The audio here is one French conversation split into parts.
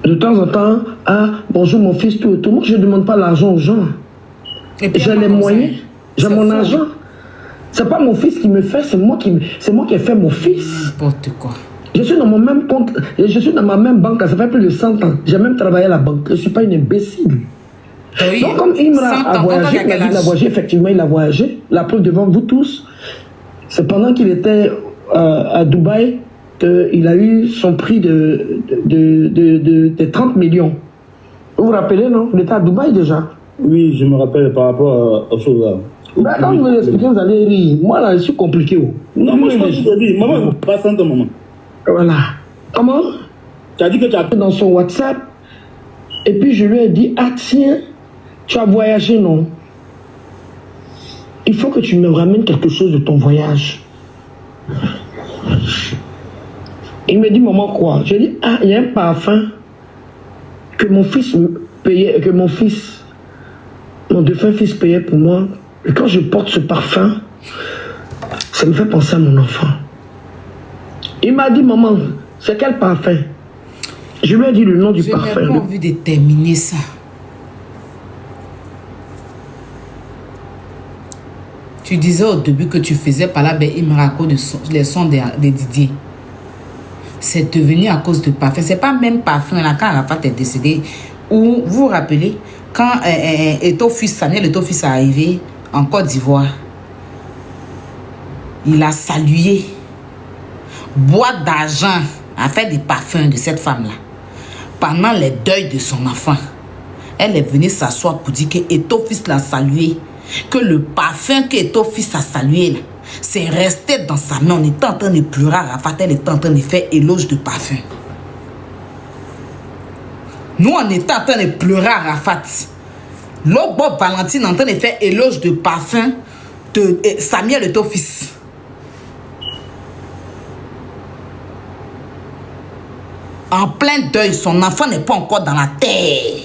De temps en temps, ah, bonjour mon fils, tout et tout. Moi, je ne demande pas l'argent aux gens. J'ai les moyens, j'ai mon argent. C'est pas mon fils qui me fait, c'est moi qui ai fait mon fils. N'importe quoi. Je suis dans mon même compte, je suis dans ma même banque, ça fait plus de 100 ans. J'ai même travaillé à la banque. Je ne suis pas une imbécile. Oui, donc, comme Imra a voyagé, il a voyagé, effectivement, il a voyagé. La preuve devant vous tous, c'est pendant qu'il était à Dubaï qu'il a eu son prix de 30 millions. Vous vous rappelez, non? Il était à Dubaï déjà. Oui, je me rappelle par rapport aux choses là. Bah, quand vous me expliquez, vous allez rire. Moi, là, je suis compliqué. Oh. Non, moi, je pense que tu as dit. Maman, pas sans ton maman. Voilà. Comment? Tu as dit que tu as... Dans son WhatsApp. Et puis, je lui ai dit, ah tiens, tu as voyagé, non? Il faut que tu me ramènes quelque chose de ton voyage. Il me dit, maman, quoi? J'ai dit, ah, il y a un parfum que mon fils payait, que mon défunt fils payait pour moi. Et quand je porte ce parfum, ça me fait penser à mon enfant. Il m'a dit, maman, c'est quel parfum? Je lui ai dit le nom du parfum. Je n'ai pas envie de terminer ça. Tu disais au début que tu faisais par là, ben, il me raconte les sons de Didier. C'est devenu à cause de parfum. C'est pas même parfum là, quand Arafat est décédé. Ou vous vous rappelez, quand Samuel Eto'o est arrivé en Côte d'Ivoire, il a salué. Boîte d'argent a fait des parfums de cette femme-là. Pendant les deuils de son enfant, elle est venue s'asseoir pour dire que Eto'o l'a salué. Que le parfum que Eto'o a salué là, c'est resté dans sa main. On était en train de pleurer. Arafat, elle était en train de faire éloge de parfum. Nous, on était en train de pleurer Arafat. L'autre Bob Valentine en train de faire éloge de parfum de Samuel Eto'o. En plein deuil, son enfant n'est pas encore dans la terre.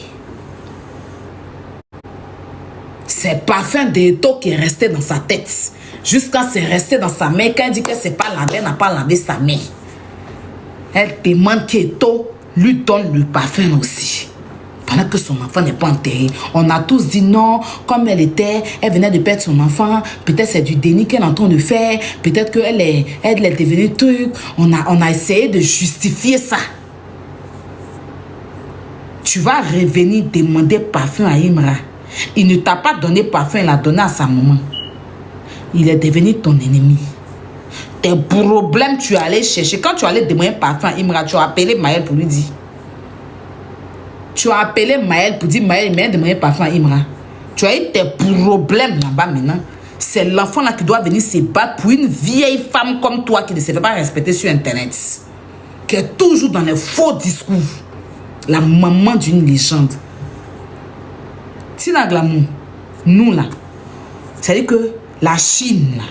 C'est parfum d'Eto'o qui est resté dans sa tête. Jusqu'à c'est resté dans sa main. Quand elle dit que c'est pas lavé, elle n'a pas lavé sa main. Elle demande qu'Eto'o lui donne le parfum aussi. Pendant que son enfant n'est pas enterré. On a tous dit non, comme elle venait de perdre son enfant. Peut-être c'est du déni qu'elle est en train de faire. Peut-être qu'elle est devenue truc. On a essayé de justifier ça. Tu vas revenir demander parfum à Imra. Il ne t'a pas donné parfum, il l'a donné à sa maman. Il est devenu ton ennemi. Tes problèmes, tu allais chercher. Quand tu allais demander parfum à Imra, tu as appelé Maël pour lui dire. Tu as appelé Maël pour dire, Maël, il m'a demandé parfum à Imra. Tu as eu tes problèmes là-bas maintenant. C'est l'enfant là qui doit venir se battre pour une vieille femme comme toi qui ne se fait pas respecter sur Internet. Qui est toujours dans les faux discours. La maman d'une légende. Tina Glamour, nous là, c'est-à-dire que la Chine, là,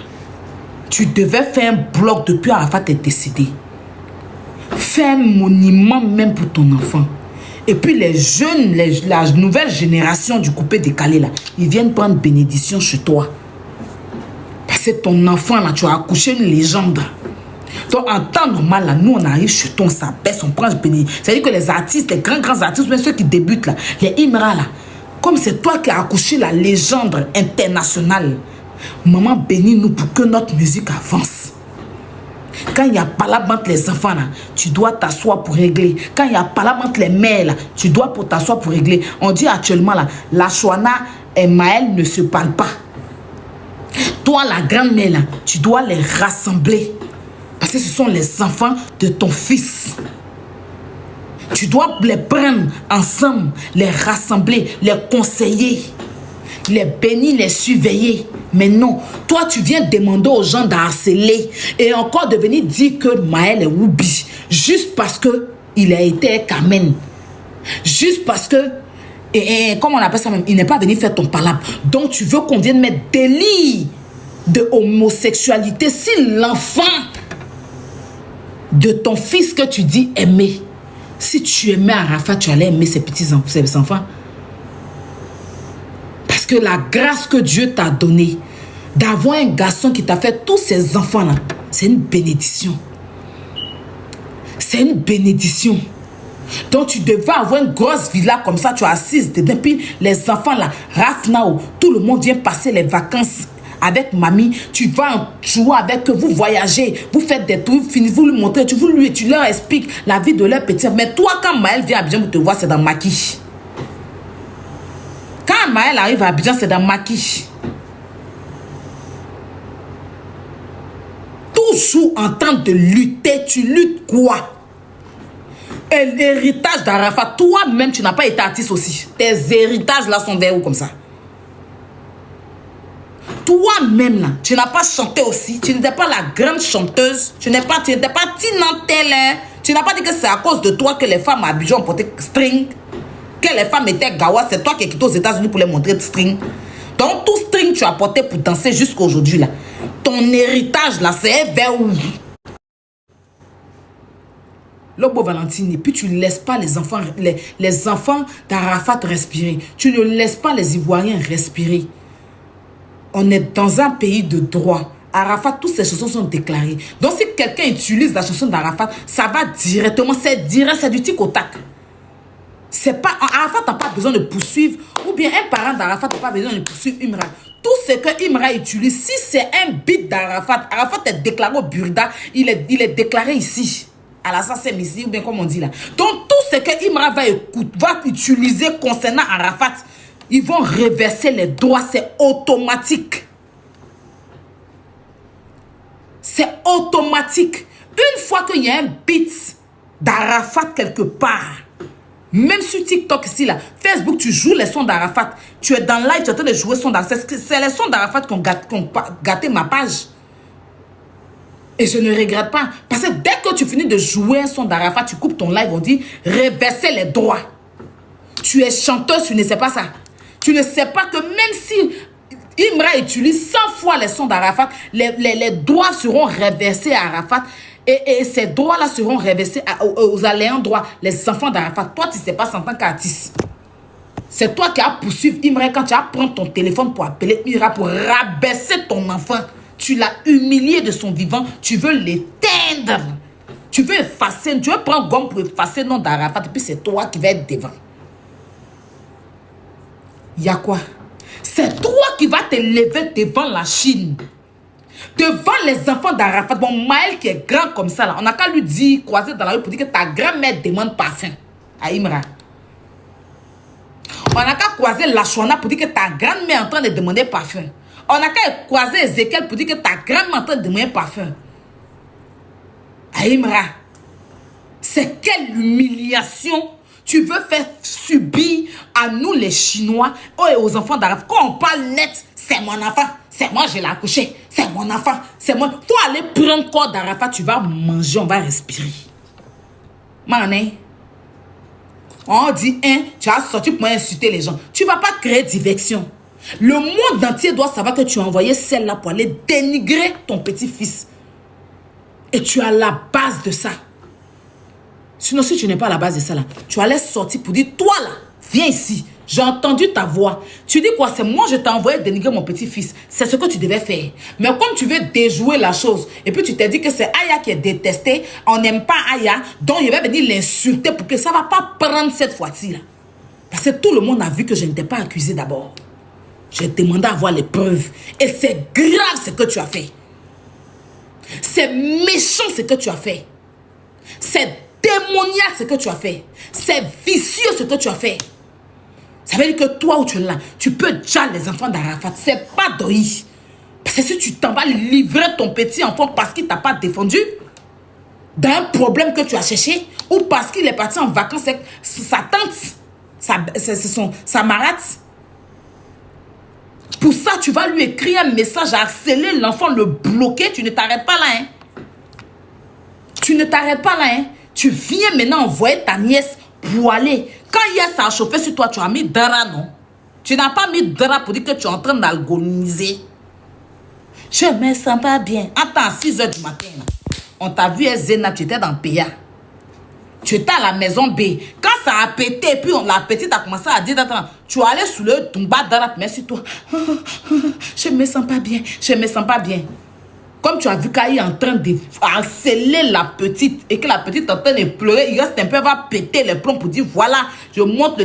tu devais faire un bloc depuis Arafat est décédé. Fais un monument même pour ton enfant. Et puis les jeunes, la nouvelle génération du coupé décalé là, ils viennent prendre bénédiction chez toi. Parce que ton enfant là, tu as accouché une légende. Donc en temps normal là, nous on arrive chez toi, on s'abaisse, on prend bénédiction. C'est-à-dire que les artistes, les grands artistes, même ceux qui débutent là, les Imra là, comme c'est toi qui as accouché la légende internationale, maman bénis-nous pour que notre musique avance. Quand il n'y a pas la entre les enfants, là, tu dois t'asseoir pour régler. Quand il n'y a pas la entre les mères, là, tu dois pour t'asseoir pour régler. On dit actuellement, là, la Chouana et Maël ne se parlent pas. Toi, la grande-mère, là, tu dois les rassembler. Parce que ce sont les enfants de ton fils. Tu dois les prendre ensemble, les rassembler, les conseiller, les bénir, les surveiller. Mais non, toi tu viens demander aux gens d'harceler et encore de venir dire que Maël est Woubi. Juste parce que il a été Kamen. Juste parce que, comment on appelle ça même, il n'est pas venu faire ton palabre. Donc tu veux qu'on vienne mettre délit de homosexualité si l'enfant de ton fils que tu dis aimer. Si tu aimais Arafat, tu allais aimer ses petits-enfants. Parce que la grâce que Dieu t'a donnée, d'avoir un garçon qui t'a fait tous ces enfants-là, c'est une bénédiction. C'est une bénédiction. Donc tu devais avoir une grosse villa comme ça, tu es assise dedans. Puis les enfants là, Rafnao, tout le monde vient passer les vacances avec mamie. Tu vas jouer avec eux, vous voyagez, vous faites des trucs, vous lui montrez, tu leur expliques la vie de leur petit. Mais toi, quand Maël vient à Abidjan pour te voir, c'est dans Maquis. Quand Maël arrive à Abidjan, c'est dans Maquis. Toujours en train de lutter, tu luttes quoi? Et l'héritage d'Arafat, toi-même, tu n'as pas été artiste aussi. Tes héritages là sont vers où comme ça? Toi-même là, tu n'as pas chanté aussi. Tu n'étais pas la grande chanteuse. Tu n'étais pas Tinantelle. Tu n'as pas dit que c'est à cause de toi que les femmes à Abidjan ont porté string. Que les femmes étaient gawa. C'est toi qui es quitté aux États-Unis pour les montrer de string. Donc tout string tu as porté pour danser jusqu'à aujourd'hui là. Ton héritage là, c'est vers où? Lobo Valentine, et puis tu ne laisses pas les enfants d'Arafat respirer. Tu ne laisses pas les Ivoiriens respirer. On est dans un pays de droit. Arafat, toutes ces chansons sont déclarées. Donc si quelqu'un utilise la chanson d'Arafat, ça va directement, c'est direct, c'est du tic au tac. C'est pas, Arafat n'a pas besoin de poursuivre, ou bien un parent d'Arafat n'a pas besoin de poursuivre Imra. Tout ce que Imra utilise, si c'est un beat d'Arafat, Arafat est déclaré au Burda, il est déclaré ici. À la SACEM ici, ou bien comme on dit là. Donc, tout ce que Imra va utiliser concernant Arafat, ils vont reverser les droits, c'est automatique. C'est automatique. Une fois qu'il y a un beat d'Arafat quelque part, même sur TikTok ici, là, Facebook, tu joues les sons d'Arafat. Tu es dans live, tu es en train de jouer les sons d'Arafat. C'est les sons d'Arafat qui ont gâté ma page. Et je ne regrette pas. Parce que dès que tu finis de jouer un son d'Arafat, tu coupes ton live, on dit reverser les droits. Tu es chanteuse, tu ne sais pas ça. Tu ne sais pas que même si Imra utilise 100 fois les sons d'Arafat, les droits seront reversés à Arafat. Et ces droits-là seront reversés aux alléants droits, les enfants d'Arafat. Toi, tu ne sais pas en tant qu'artiste. C'est toi qui as poursuivi Imra quand tu as pris ton téléphone pour appeler Imra pour rabaisser ton enfant. Tu l'as humilié de son vivant. Tu veux l'éteindre. Tu veux effacer. Tu veux prendre gomme pour effacer le nom d'Arafat. Et puis c'est toi qui vas être devant. Il y a quoi? C'est toi qui vas te lever devant la Chine. Devant les enfants d'Arafat. Bon, Maël qui est grand comme ça, là, on n'a qu'à lui dire, croiser dans la rue pour dire que ta grand-mère demande parfum à Imra. On n'a qu'à croiser la Chouana pour dire que ta grand-mère est en train de demander parfum. On n'a qu'à croiser Ezekiel pour dire que ta grand-mère est en train de demander parfum. À Imra. C'est quelle humiliation tu veux faire subir à nous les Chinois et aux enfants d'Arafat. Quand on parle net, c'est mon enfant. C'est moi, je l'ai accouché. C'est mon enfant. C'est moi. Faut aller prendre corps d'Arafat. Tu vas manger, on va respirer. Mané. On dit, tu as sorti pour insulter les gens. Tu ne vas pas créer diversion. Le monde entier doit savoir que tu as envoyé celle-là pour aller dénigrer ton petit-fils. Et tu as la base de ça. Sinon, si tu n'es pas à la base de ça, là, tu allais sortir pour dire, toi là, viens ici. J'ai entendu ta voix. Tu dis quoi? C'est moi, je t'ai envoyé dénigrer mon petit-fils. C'est ce que tu devais faire. Mais comme tu veux déjouer la chose, et puis tu t'es dit que c'est Aya qui est détesté, on n'aime pas Aya, donc il va venir l'insulter pour que ça ne va pas prendre cette fois-ci. Là. Parce que tout le monde a vu que je n'étais pas accusé d'abord. J'ai demandé à voir les preuves. Et c'est grave ce que tu as fait. C'est méchant ce que tu as fait. C'est démoniaque ce que tu as fait. C'est vicieux ce que tu as fait. Ça veut dire que toi où tu es là, tu peux déjà les enfants d'Arafat. C'est pas d'oï. Parce que si tu t'en vas livrer ton petit enfant parce qu'il ne t'a pas défendu d'un problème que tu as cherché, ou parce qu'il est parti en vacances avec sa tante, sa marate. Pour ça, tu vas lui écrire un message, harceler l'enfant, le bloquer. Tu ne t'arrêtes pas là. Hein. Tu ne t'arrêtes pas là. Hein. Tu viens maintenant envoyer ta nièce pour aller. Quand hier ça a chauffé sur toi, tu as mis Dara, non? Tu n'as pas mis Dara pour dire que tu es en train d'algoniser. Je ne me sens pas bien. Attends, à 6 h du matin, là, on t'a vu, Zena, tu étais dans le PA. Tu étais à la maison B. Quand ça a pété, puis la petite a commencé à dire, attends, tu es allé sous le Tumba Dara, mais sur toi. Je ne me sens pas bien. Je ne me sens pas bien. Comme tu as vu qu'elle est en train de harceler la petite et que la petite est en train de pleurer, il reste un peu, elle va péter les plombs pour dire voilà, je montre le